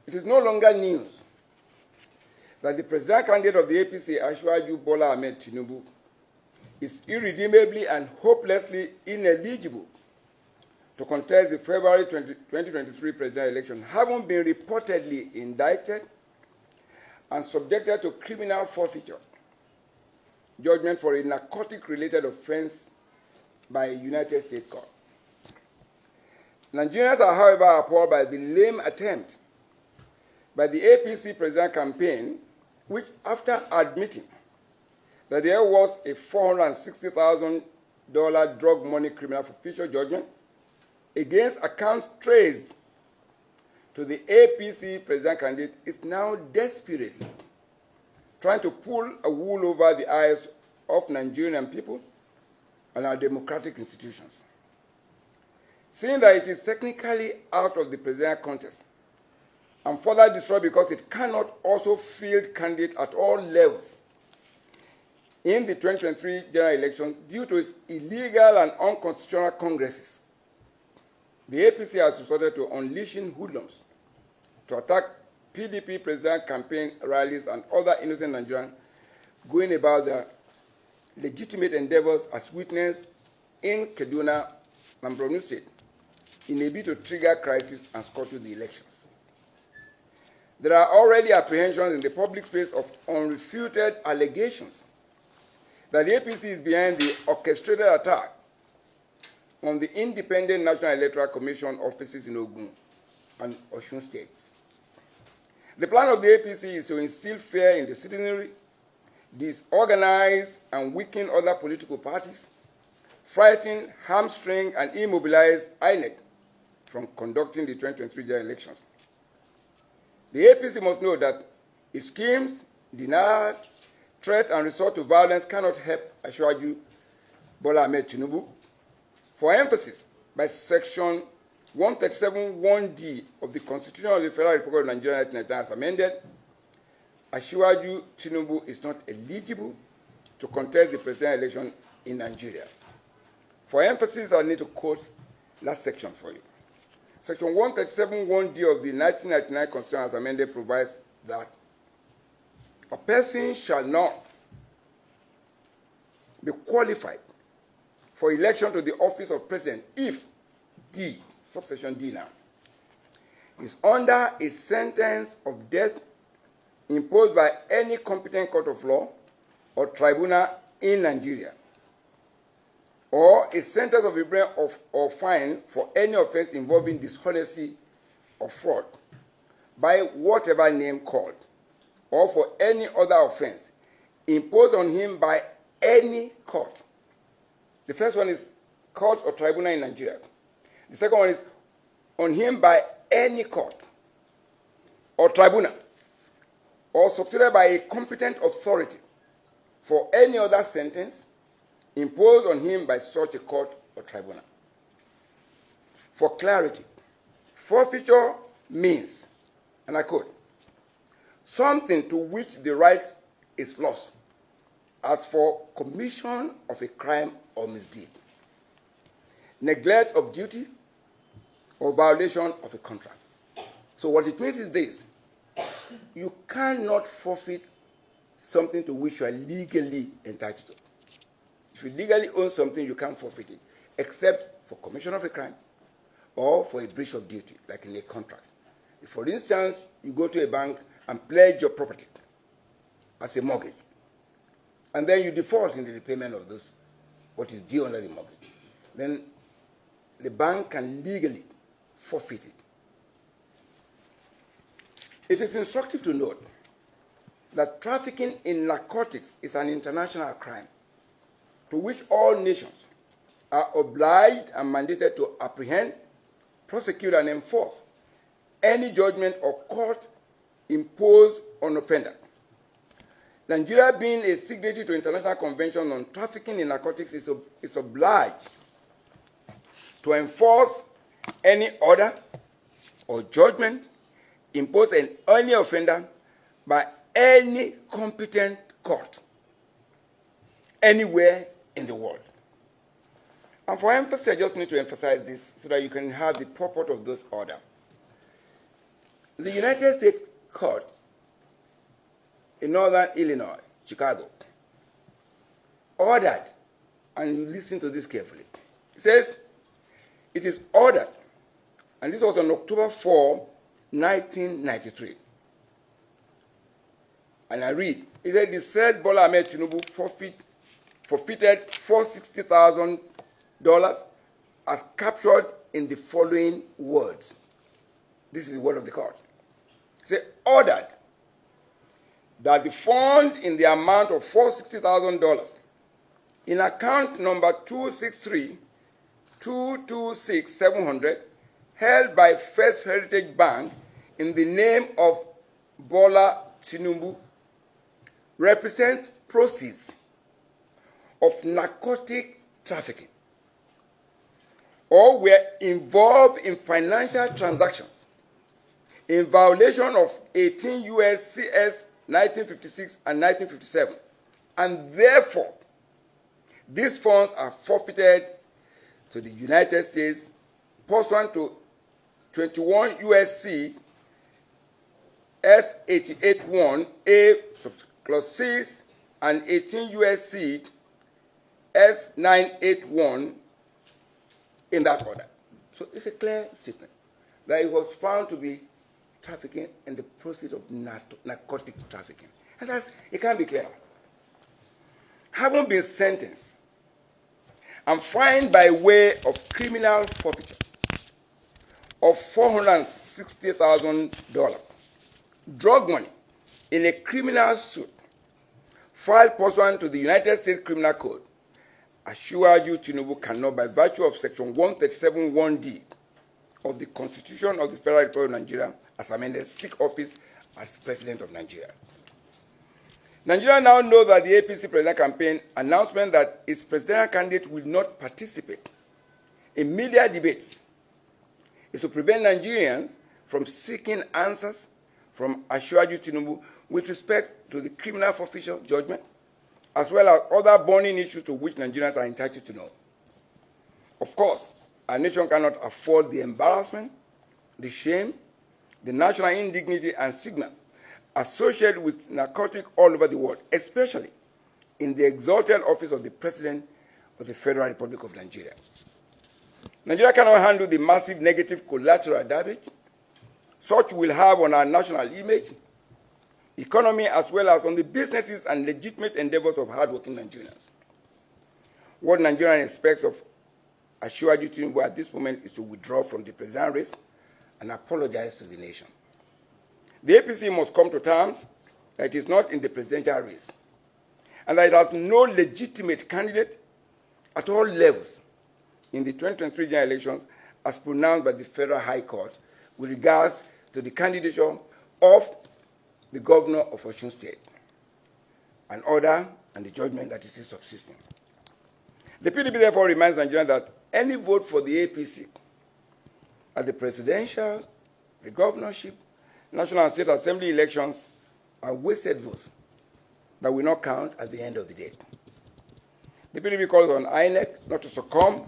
It is no longer news that the presidential candidate of the APC, Asiwaju Bola Ahmed TINUBU, is irredeemably and hopelessly ineligible to contest the February 2023 presidential election, having been reportedly indicted and subjected to criminal forfeiture judgment for a narcotic-related offense by a United States court. Nigerians are, however, appalled by the lame attempt by the APC presidential campaign, which, after admitting that there was a $460,000 drug money criminal forfeiture judgment against accounts traced to the APC presidential candidate, is now desperately trying to pull a wool over the eyes of Nigerian people and our democratic institutions. Seeing that it is technically out of the presidential contest and further destroyed because it cannot also field candidate at all levels in the 2023 general election due to its illegal and unconstitutional congresses, the APC has resorted to unleashing hoodlums to attack PDP presidential campaign rallies and other innocent Nigerians going about their legitimate endeavors as witnessed in Kaduna and Borno State in a bid to trigger crisis and scuttle the elections. There are already apprehensions in the public space of unrefuted allegations that the APC is behind the orchestrated attack on the independent National Electoral Commission offices in Ogun and Osun states. The plan of the APC is to instill fear in the citizenry, disorganize and weaken other political parties, frighten, hamstring, and immobilize INEC from conducting the 2023 general elections. The APC must know that its schemes, denial, threats, and resort to violence cannot help Asiwaju Bola Ahmed TINUBU. For emphasis, by Section 137(1)(d) of the Constitution of the Federal Republic of Nigeria 1999 as amended, Asiwaju TINUBU is not eligible to contest the presidential election in Nigeria. For emphasis, I need to quote that section for you. Section 137(1)(d) of the 1999 Constitution as amended provides that a person shall not be qualified for election to the office of president if D, subsection D now, is under a sentence of death imposed by any competent court of law or tribunal in Nigeria, or a sentence of imprisonment or fine for any offense involving dishonesty or fraud by whatever name called, or for any other offense imposed on him by any court. The first one is court or tribunal in Nigeria. The second one is on him by any court or tribunal or substituted by a competent authority for any other sentence imposed on him by such a court or tribunal. For clarity, forfeiture means, and I quote, something to which the right is lost as for commission of a crime or misdeed, neglect of duty, or violation of a contract. So what it means is this: you cannot forfeit something to which you are legally entitled to. If you legally own something, you can't forfeit it, except for commission of a crime or for a breach of duty, like in a contract. If, for instance, you go to a bank and pledge your property as a mortgage, and then you default in the repayment of this, what is due under the mortgage, then the bank can legally forfeit it. It is instructive to note that trafficking in narcotics is an international crime to which all nations are obliged and mandated to apprehend, prosecute, and enforce any judgment or court imposed on offender. Nigeria, being a signatory to International Convention on Trafficking in Narcotics, is obliged to enforce any order or judgment imposed on any offender by any competent court anywhere in the world. And for emphasis, I just need to emphasize this so that you can have the purport of this order. the United States Court in Northern Illinois, Chicago, ordered, and you listen to this carefully, it says, it is ordered, and this was on October 4, 1993. And I read, it said, the said Bola Ahmed Tinubu forfeited $460,000 as captured in the following words. This is the word of the court. It said, ordered that the fund in the amount of $460,000 in account number 263-226-700 held by First Heritage Bank in the name of Bola Tinubu represents proceeds of narcotic trafficking or were involved in financial transactions in violation of 18 U.S.C.S. 1956 and 1957, and therefore these funds are forfeited to the United States pursuant to 21 U.S.C. S. 88(1) A clause 6 and 18 U.S.C. S. 981 in that order. So it's a clear statement that it was found to be trafficking and the proceeds of narcotic trafficking. And it can't be clearer. Having been sentenced and fined by way of criminal forfeiture of $460,000, drug money in a criminal suit filed pursuant to the United States Criminal Code, Asiwaju Tinubu cannot, by virtue of Section 137(1)(d) of the Constitution of the Federal Republic of Nigeria, as amended, seek office as President of Nigeria. Nigeria now knows that the APC presidential campaign announcement that its presidential candidate will not participate in media debates is to prevent Nigerians from seeking answers from Asiwaju Tinubu with respect to the criminal forfeiture judgment, as well as other burning issues to which Nigerians are entitled to know. Of course, our nation cannot afford the embarrassment, the shame, the national indignity and stigma associated with narcotics all over the world, especially in the exalted office of the President of the Federal Republic of Nigeria. Nigeria cannot handle the massive negative collateral damage such will have on our national image, economy, as well as on the businesses and legitimate endeavors of hardworking Nigerians. What Nigerians expect of Asiwaju Tinubu at this moment is to withdraw from the presidential race and apologize to the nation. The APC must come to terms that it is not in the presidential race and that it has no legitimate candidate at all levels in the 2023 general elections as pronounced by the Federal High Court with regards to the candidature of the governor of Osun State, an order and the judgment that is still subsisting. The PDP therefore reminds Nigerians that any vote for the APC at the presidential, the governorship, national and state assembly elections are wasted votes that will not count at the end of the day. The PDP calls on INEC not to succumb